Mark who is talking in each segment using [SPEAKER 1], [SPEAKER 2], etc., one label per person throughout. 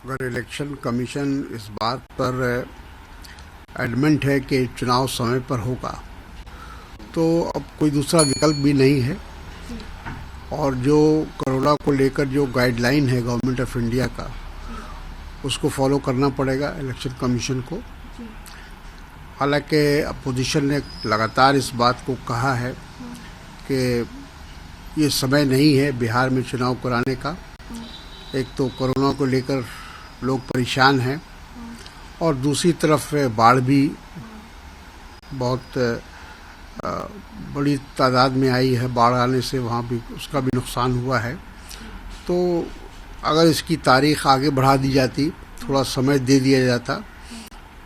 [SPEAKER 1] अगर election commission इस बात पर एडमेंट है कि चुनाव समय पर होगा, तो अब कोई दूसरा विकल्प भी नहीं है। और जो कोरोना को लेकर जो गाइडलाइन है गवर्नमेंट ऑफ इंडिया का, उसको फॉलो करना पड़ेगा इलेक्शन कमीशन को। हालांकि अपोजिशन ने लगातार इस बात को कहा है कि ये समय नहीं है बिहार में चुनाव कराने का। एक तो कोरोना को लेकर लोग परेशान हैं और दूसरी तरफ बाढ़ भी बहुत बड़ी तादाद में आई है। बाढ़ आने से वहाँ भी उसका भी नुकसान हुआ है। तो अगर इसकी तारीख आगे बढ़ा दी जाती, थोड़ा समय दे दिया जाता,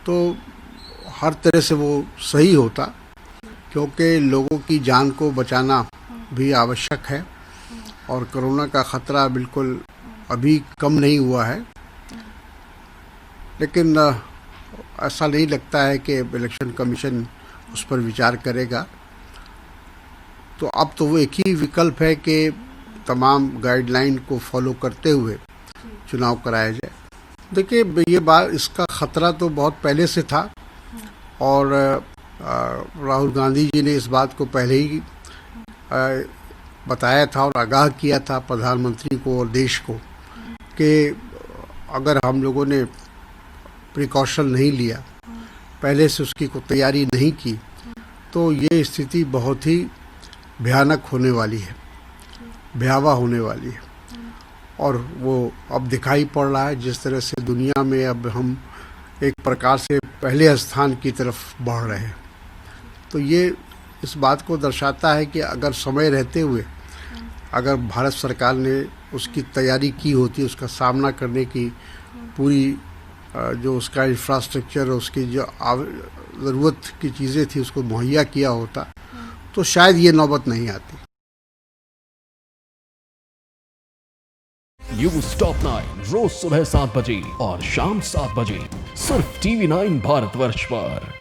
[SPEAKER 1] तो हर तरह से वो सही होता, क्योंकि लोगों की जान को बचाना भी आवश्यक है और कोरोना का ख़तरा बिल्कुल अभी कम नहीं हुआ है। लेकिन ऐसा नहीं लगता है कि इलेक्शन कमीशन उस पर विचार करेगा। तो अब तो वो एक ही विकल्प है कि तमाम गाइडलाइन को फॉलो करते हुए चुनाव कराया जाए। देखिए, ये बात, इसका ख़तरा तो बहुत पहले से था और राहुल गांधी जी ने इस बात को पहले ही बताया था और आगाह किया था प्रधानमंत्री को और देश को कि अगर हम लोगों ने प्रिकॉशन नहीं लिया, पहले से उसकी कोई तैयारी नहीं की, तो ये स्थिति बहुत ही भयानक होने वाली है, भयावह होने वाली है। और वो अब दिखाई पड़ रहा है जिस तरह से दुनिया में अब हम एक प्रकार से पहले स्थान की तरफ बढ़ रहे हैं। तो ये इस बात को दर्शाता है कि अगर समय रहते हुए अगर भारत सरकार ने उसकी तैयारी की होती, उसका सामना करने की पूरी जो उसका इंफ्रास्ट्रक्चर, उसकी जो ज़रूरत की चीज़ें थी, उसको मुहैया किया होता, तो शायद ये नौबत नहीं आती।
[SPEAKER 2] न्यूज़ टॉप 9 रोज सुबह 7 बजे और शाम 7 बजे सिर्फ TV9 भारतवर्ष पर।